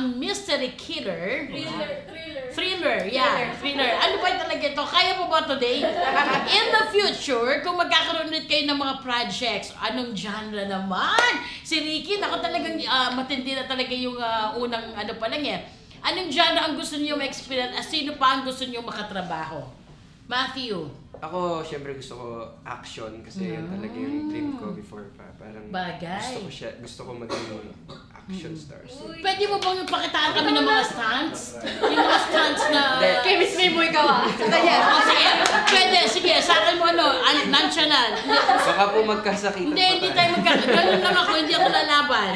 ang mystery killer. Thriller. Ano ba talaga ito? Kaya po ba today? In the future, kung magkakaroon ulit kayo ng mga projects, anong genre naman? Si Ricky, ako talagang matindi na talaga yung unang ano pa lang eh. Anong genre ang gusto niyo ma-experience? Sino pa ang gusto niyo makatrabaho? Matthew? Ako, syempre gusto ko action kasi yun talaga yung dream ko before pa. Parang bagay. gusto ko maging action stars. Pwede mo bang pakitaan kami ng mga stunts? Yung mga stunts na... Chemist may mo ikaw Sige, pwede. Sige, sa akin mo nonchalant. Baka po magkasakitan Hindi tayo magkasakitan. Ganun lang ako, hindi ako lalaban.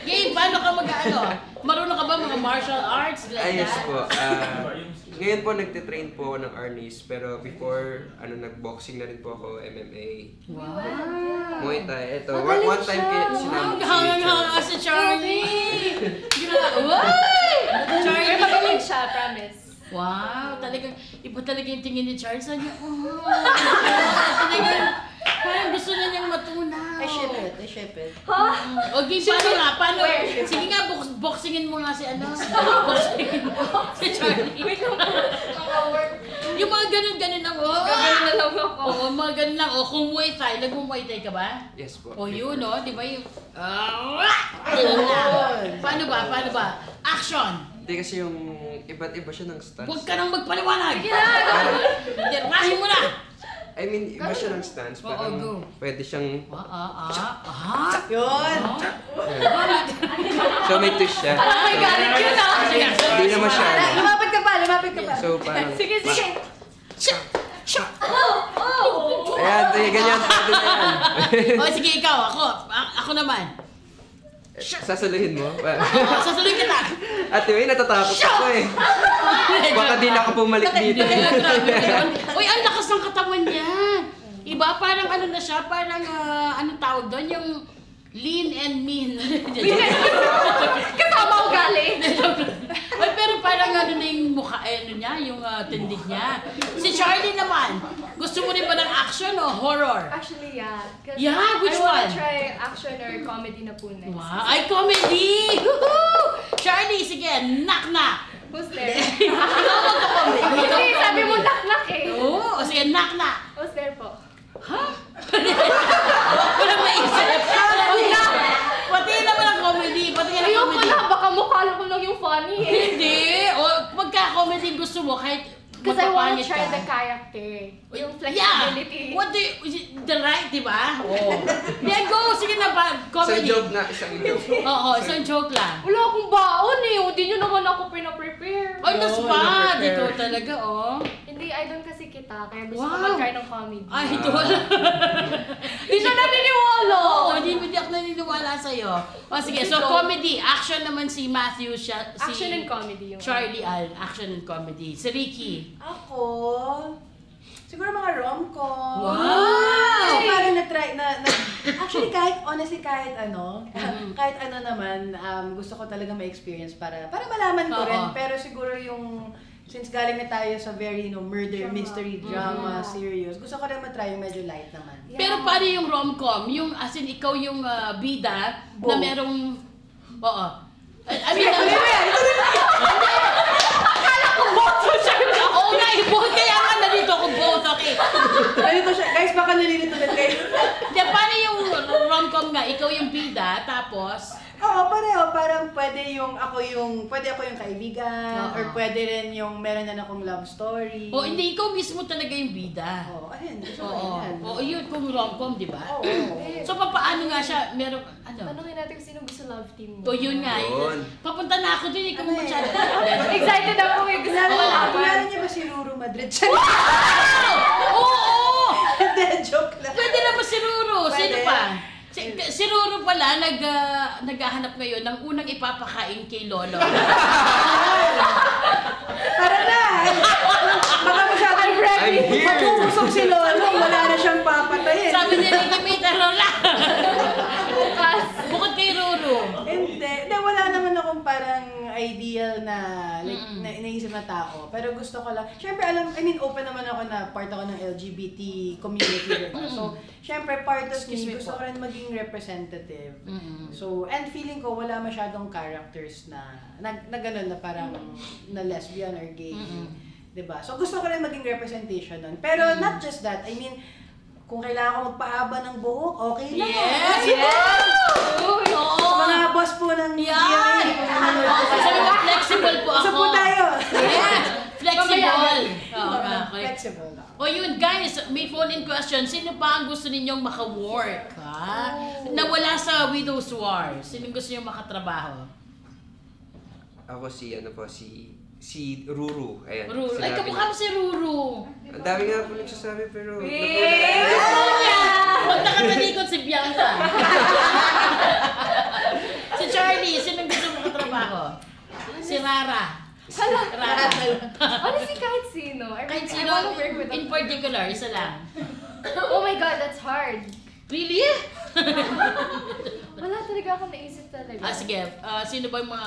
Gabe, paano ka mag-ano? Marunong ka ba mga martial arts? Like yes that? po. Ngayon po nagtitrain po ako ng Arnis, pero before, nag-boxing na rin po ako, MMA. Wow! Muay Thai. Ito, one time sinama ko Hanga si Charlie! Charlie! Magaling siya, promise. Wow! Talagang, iba talaga yung tingin ni Charles. Talagang, parang gusto na niyang matunaw. I ship it. Okay, paano? Sige nga, boxingin mo nga si boxingin mo si Charlie. Yung mga ganun-ganun lang, Gagawin na lang ako. Oo, mga ganun lang. Kung Muay Thai, nag-Muay Thai ka ba? Yes po. Yun, di ba yung... Paano ba? Action! Hindi kasi yung iba't iba siya ng stance. Huwag ka nang magpaliwanag! Rahin mo na! I mean, iba siya ng stance. Parang go. pwede siyang... Yun! So may twist siya. Oh my God, yun Hindi na masyado. Lumapit ka pa! So parang... Sige. Ayan, ganyan. Pwede na yan. Sige, ikaw. Ako naman. Sasaluhin mo? Sasaluhin kita! Ate May, natatakot ako eh. Baka di na ako bumalik dito. Uy, ang lakas ng katawan niya. Iba, parang ano na siya, parang anong tawag doon, yung lean and mean. Kasama ko galing. Uy, pero parang ano na yung mukha, niya, yung tindig niya. Si Charlie naman, gusto mo rin ba ng action o horror? Actually, yeah. Yeah, which I wanna one? try action or comedy na po next. Wow, ay comedy! Woohoo! Charlie, sige, knock-knock! Who's there? Hindi, Sabi mo knock-knock eh. Oo, sige, knock-knock! Who's there po? Ha? Walang maisip. Pati naman ang comedy. Ayoko na, baka mukha ko lang yung funny eh. Hindi. Pagka-comedy gusto mo, kahit Because I wanna magpapangit try ka. the character. Yung flexibility. What do the right, di ba? Oo. Yeah, go. Sige na ba? Isang Comedy. joke na, isang joke. Oo, isang joke lang. Wala akong baon eh. Hindi nyo naman ako pina-prepare. Ay, that's Oo, bad. na-prepare. Ito talaga, oh. Hindi, I don't kasi kita. Kaya gusto ko Wow. mag-try ng comedy. Ay, ito wala. Di siya naniniwala. Oo, hindi ako naniniwala sa'yo. O sige, so comedy. Action naman si Matthew, si Action and comedy yung Charlie Al, action and comedy. Si Ricky. Ako, siguro mga rom-com. Wow! Kasi parang actually honestly kahit ano naman, gusto ko talaga ma-experience para malaman ko rin. Oo. Pero siguro yung, since galing na tayo sa very, murder, mystery, drama, serious, gusto ko rin matry yung medyo light naman. Yeah. Pero paano yung rom-com? Yung, as in, ikaw yung bida na merong... Oo. I mean, akala ko both siya. Oo nga, both. Kaya nga nandito ako both. Okay. Ganito siya. Guys, baka nalilito din kayo. Paano yung rom-com nga? Ikaw yung bida, tapos... Oo, pareho. Parang pwede ako yung kaibigan, or pwede rin yung meron na akong love story. O, hindi, ikaw mismo talaga yung bida. Oo, ayun. Gusto ko Oo. yan. Oo, yun, kung rom-com, di ba? Oo. So, paano nga siya? Meron, ano? Tanungin natin kung sino gusto love team mo. O, yun nga. Yun. Papunta na ako dun, ikaw Ano masyado. Excited ako eh. Gusto ko malaman. Kilala niyo ba si Ruru Madrid? Oo! Hindi, joke lang. Pwede naman si Ruru. Sino Pwede. pa? Si Ruru pala, naghahanap ngayon ng unang ipapakain kay Lolo. Tara na! Baka masyadong I'm ready. I'm here! Magpupusok si Lolo, wala na siyang papatayin. Sabi niya, hindi may terror lang. Bukas. Bukod kay Ruru. Hindi, wala naman akong parang ideal na, like, naisip exclusive na tao. Pero gusto ko lang, syempre open naman ako na part ako ng LGBT community, diba? So, syempre part of me, gusto ko rin maging representative. So, and feeling ko wala masyadong characters na gano'n na parang na lesbian or gay. Diba? So, gusto ko rin maging representation nun. Pero not just that, I mean, kung kailangan ko magpahaba ng buhok, okay lang. Yes! Yes! Sa mga boss po ng GMA. Flexible po ako. Gusto po tayo. Yes! Flexible. Flexible. O yun, guys, may phone-in question. Sino pa ang gusto ninyong maka-work? Nawala sa Widow's War. Sino gusto ninyong makatrabaho? Ako si Ruru. Ayan. Ruru. Ay, kamukha mo si Ruru. Ang dami nga po nagsasabi pero... Huwag nakatalikod si Bianca. Si Charlie, sino gusto mo makatrabaho? Si Rara. Rara. Honestly, kahit sino. Kahit sino, I wanna work with in particular, isa lang. Oh my God, that's hard. Really? Wala talaga akong naisip talaga. Sige. Sino ba yung mga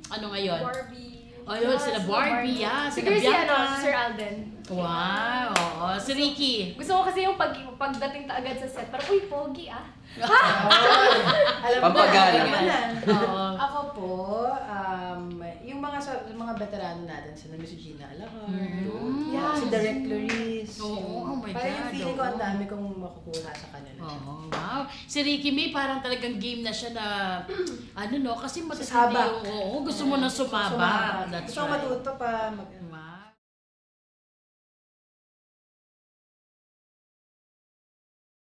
ano ngayon? Barbie. Ayun, sila Barbie, Siguro si Bianca. Sir Alden. Wow, oo. Si Ricky. Gusto ko kasi yung pagdating agad sa set, parang, uy, pogi ah. Alam mo Pampagana. Ako po, yung mga veterano natin, si Gina Alacor, si Direk Clarice. Oh my God. Parang yung feeling ko, ang dami kong makukuha sa kanila. Wow. Si Ricky May, parang talagang game na siya na, kasi Sasabak. gusto mo na sumaba. That's Gusto ko right. matuto pa,